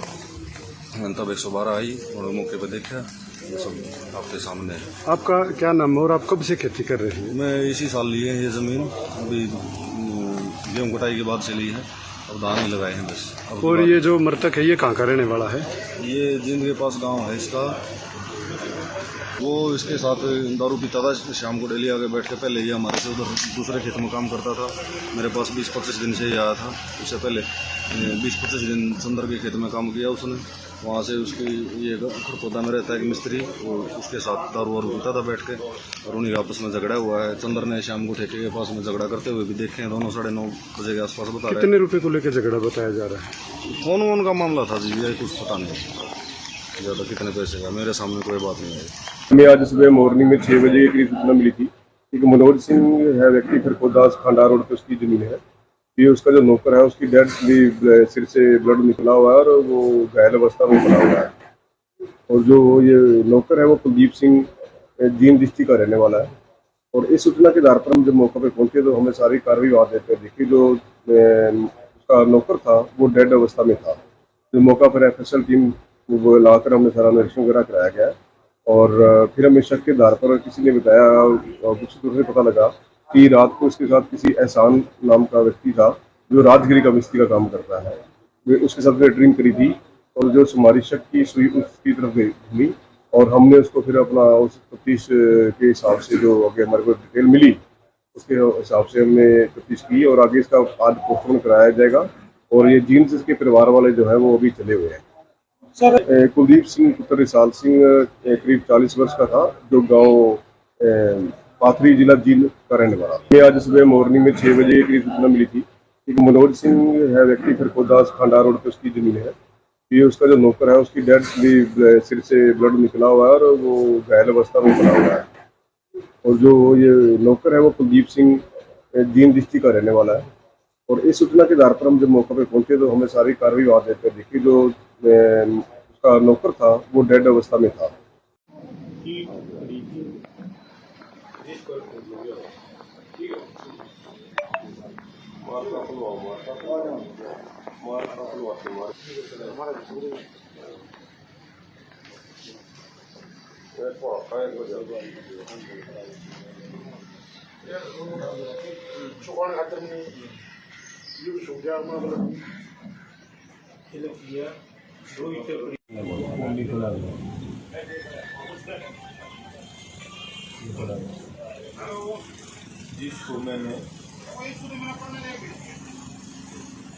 मैंने तब 112 आई और मौके पे देखा। ये सब आपके सामने है। आपका क्या नाम है और आप कब से खेती कर रहे हैं? मैं इसी साल लिए हैं ये ज़मीन, अभी गेहूँ कटाई के बाद से ली है, अब धान ही लगाए हैं बस। अब और ये जो मृतक है ये कहाँ का रहने वाला है? ये जींद के पास गांव है इसका। वो इसके साथ दारू पीता था शाम को, डेली आके बैठ के। पहले ये हमारे से उधर दूसरे खेत में काम करता था। मेरे पास 20-25 दिन से ही आया था। उससे पहले 20-25 दिन चंदर के खेत में काम किया उसने। वहाँ से उसकी ये खरखोदा में रहता है एक मिस्त्री, वो उसके साथ दारू वारू पीता था बैठ के, और उन्हीं आपस में झगड़ा हुआ है। चंदर ने शाम को ठेके के पास में झगड़ा करते हुए भी देखे हैं, दोनों 9:30 बजे के आसपास बता रहे हैं। कितने रुपए को लेकर झगड़ा बताया जा रहा है? फोन वोन का मामला था जी, ये कुछ पता नहीं ज़्यादा कितने पैसे का, मेरे सामने कोई बात नहीं है। हमें आज सुबह मॉर्निंग में 6 बजे के करीब सूचना मिली थी। एक मनोज सिंह है व्यक्ति, खरखोदा खांडा रोड पे उसकी जमीन है। ये उसका जो नौकर है उसकी डेड सिर से ब्लड निकला हुआ है और वो घायल अवस्था में पड़ा हुआ है। और जो ये नौकर है वो कुलदीप सिंह जींद डिस्ट्रिक्ट का रहने वाला है। और इस सूचना के आधार पर हम जब मौके पर पहुंचे तो हमें सारी कार्रवाई वहाँ देखकर देखी। जो उसका नौकर था वो डेड अवस्था में था। जो मौका पर FSL टीम वो लाकर हमने सारा निरीक्षण वगैरह कराया गया। और फिर हमें शक के आधार पर किसी ने बताया और कुछ दूर से पता लगा कि रात को उसके साथ किसी एहसान नाम का व्यक्ति था जो राजगिरी का मिस्त्री का काम करता है। वे उसके साथ ड्रिंक करी थी और जो हमारी शक की सुई उसकी तरफ घूमी और हमने उसको फिर अपना उस तफ्तीश के हिसाब से जो आगे हमारे को डिटेल मिली उसके हिसाब से हमने तफ्तीश की और आगे इसका आज पोस्टमार्टम कराया जाएगा। और ये जींद के परिवार वाले जो है वो अभी चले हुए हैं। कुलदीप सिंह पुत्र रिसाल सिंह करीब 40 वर्ष का था, जो गांव पाथरी जिला जींद का रहने वाला। ये आज सुबह मॉर्निंग में 6 बजे के करीब सूचना मिली थी। एक मनोज सिंह है व्यक्ति, खरखोदा खांडा रोड पे उसकी जमीन है। ये उसका जो नौकर है उसकी डेड सिर से ब्लड निकला हुआ है और वो घायल अवस्था में पड़ा हुआ है। और जो ये नौकर है वो कुलदीप सिंह जींद डिस्ट्रिक्ट का रहने वाला है। और इस सूचना के आधार पर हम जब मौके पर पहुंचे तो हमें सारी कार्रवाई वहाँ देखकर देखी। जो उसका नौकर था वो डेड अवस्था में था। जिसको मैंने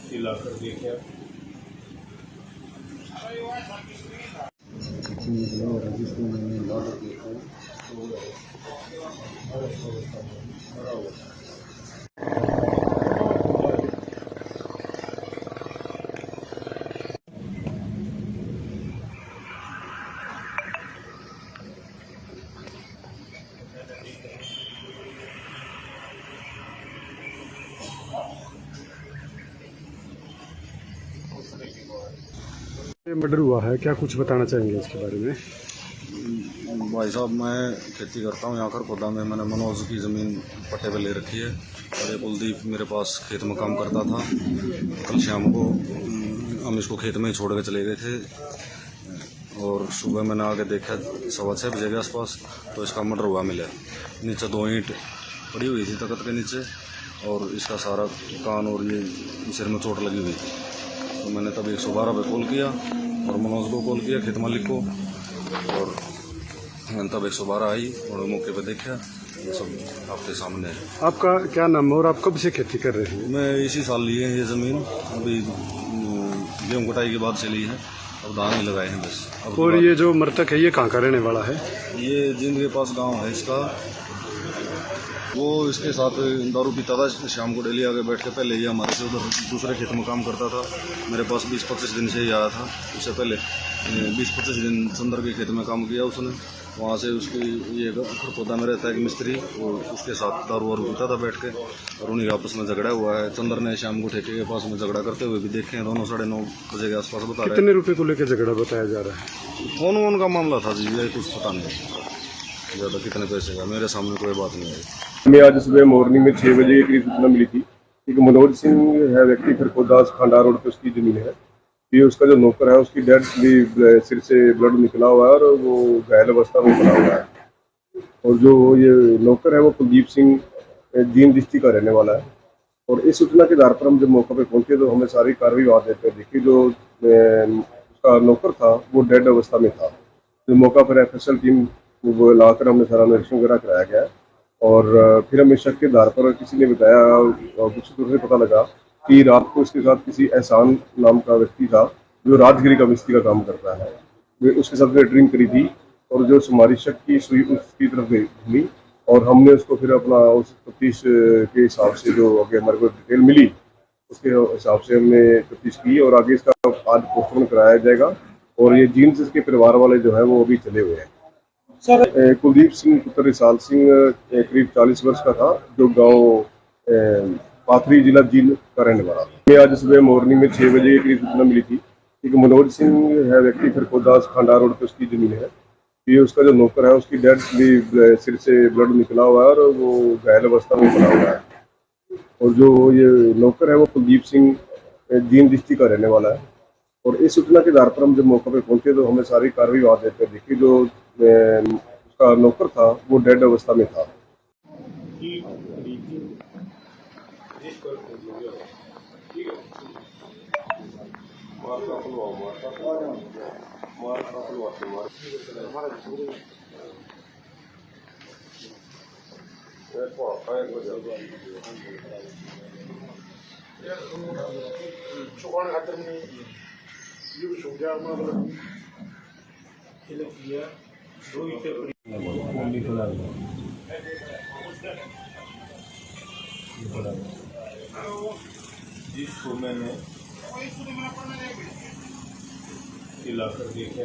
हिलाकर देखा, ये मर्डर हुआ है, क्या कुछ बताना चाहेंगे इसके बारे में? भाई साहब, मैं खेती करता हूँ यहाँ खरखोदा में। मैंने मनोज की ज़मीन पट्टे पे ले रखी है और ये कुलदीप मेरे पास खेत में काम करता था। कल शाम को हम इसको खेत में ही छोड़ के चले गए थे और सुबह मैंने आके देखा 6:15 बजे के आसपास, तो इसका मर्डर हुआ मिला। नीचे 2 ईंट पड़ी हुई थी तख्त के नीचे और इसका सारा कान और ये सिर में चोट लगी हुई थी। तो मैंने तब 112 पे कॉल किया और मनोज को कॉल किया, खेत मालिक को, और मैंने तब 112 आई और मौके पे देखा। ये सब आपके सामने है। आपका क्या नाम है और आप कब से खेती कर रहे हैं? मैं इसी साल लिए हैं ये ज़मीन, अभी गेहूँ कटाई के बाद से ली है, अब धान ही लगाए हैं बस। अब और ये जो मृतक है ये कहाँ का रहने वाला है? ये जींद के पास गांव है इसका। वो इसके साथ दारू पीता था, शाम को डेली आके बैठ के, पहले ये हमारे से उधर दूसरे खेत में काम करता था। मेरे पास 20-25 दिन से ही आया था। उससे पहले 20-25 दिन चंदर के खेत में काम किया उसने। वहाँ से उसकी ये खरखोदा में रहता है एक मिस्त्री, और उसके साथ दारू वारू पीता था बैठ के, और उन्हीं आपस में झगड़ा हुआ है। चंदर ने शाम को ठेके के पास में झगड़ा करते हुए भी देखे हैं, दोनों 9:30 बजे के आसपास बता रहे हैं। कितने रुपए को लेकर झगड़ा बताया जा रहा है? फोन वोन का मामला था जी, ये कुछ पता नहीं ज़्यादा कितने पैसे का, मेरे सामने कोई बात नहीं आई। हमें आज सुबह मॉर्निंग में 6 बजे एक सूचना मिली थी कि मनोज सिंह है व्यक्ति खरखोदास खांडा रोड पे उसकी जमीन है। ये उसका जो नौकर है उसकी डेड सिर से ब्लड निकला हुआ है और वो घायल अवस्था में पड़ा हुआ है। और जो ये नौकर है वो कुलदीप सिंह जीन डिस्ट्रिक्ट का रहने वाला है। और इस सूचना के आधार पर हम जब मौके पे पहुंचे तो हमें सारी कार्रवाई वहाँ देते देखी। जो उसका नौकर था वो डेड अवस्था में था। तो मौका पर FSL टीम वो लाकर हमने सारा निरीक्षण वगैरह कराया गया। और फिर हमें शक के आधार पर किसी ने बताया और कुछ दूर से पता लगा कि रात को इसके साथ किसी एहसान नाम का व्यक्ति था जो राजगिरी का मिस्त्री का काम करता है। वे उसके साथ ड्रिंक करी थी और जो हमारी शक की सुई उसकी तरफ घूमी और हमने उसको फिर अपना उस तफ्तीश के हिसाब से जो आगे हमारे को डिटेल मिली उसके हिसाब से हमने तफ्तीश की और आगे इसका आज पोस्टमार्टम कराया जाएगा। और ये जीन्स इसके परिवार वाले जो है वो अभी चले हुए हैं। कुलदीप सिंह पुत्र रिसाल सिंह करीब 40 वर्ष का था जो गांव पाथरी जिला जींद का रहने वाला था। हमें आज सुबह मॉर्निंग में 6 बजे करीब सूचना मिली थी कि मनोज सिंह है व्यक्ति खरखोदास खांडा रोड पे उसकी जमीन है। ये उसका जो नौकर है उसकी डेड सिर से ब्लड निकला हुआ है और वो घायल अवस्था में पड़ा हुआ है। और जो ये नौकर है वो कुलदीप सिंह जींद डिस्ट्रिक्ट का रहने वाला है। और इस सूचना के आधार पर हम जब मौके पे पहुंचे तो हमें सारी कार्रवाई वहाँ देते देखी। जो उसका नौकर था वो डेड अवस्था में था। जिसको मैंने हिलाकर देखा,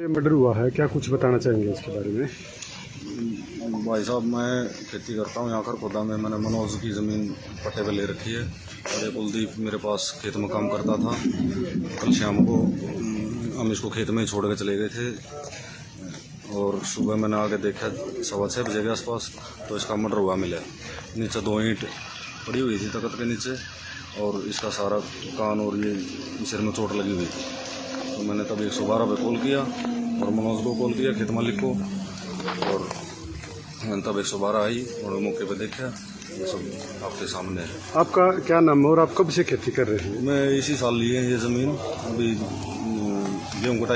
ये मर्डर हुआ है, क्या कुछ बताना चाहेंगे इसके बारे में? भाई साहब, मैं खेती करता हूँ यहाँ खरखोदा में। मैंने मनोज की ज़मीन पट्टे पे ले रखी है और ये कुलदीप मेरे पास खेत में काम करता था। कल शाम को हम इसको खेत में छोड़ के चले गए थे और सुबह मैंने आके देखा 6:15 बजे के आसपास तो इसका मर्डर हुआ मिला। नीचे 2 ईंट पड़ी हुई थी तख्त के नीचे और इसका सारा कान और ये सिर में चोट लगी हुई थी। तो मैंने तब 112 पे कॉल किया और मनोज को कॉल किया, खेत मालिक को, और मैंने तब 112 आई और मौके पे देखा ये सब आपके सामने है। आपका क्या नाम है और आप कब से खेती कर रहे हैं? मैं इसी साल लिए ये ज़मीन, अभी गेहूँ कटाई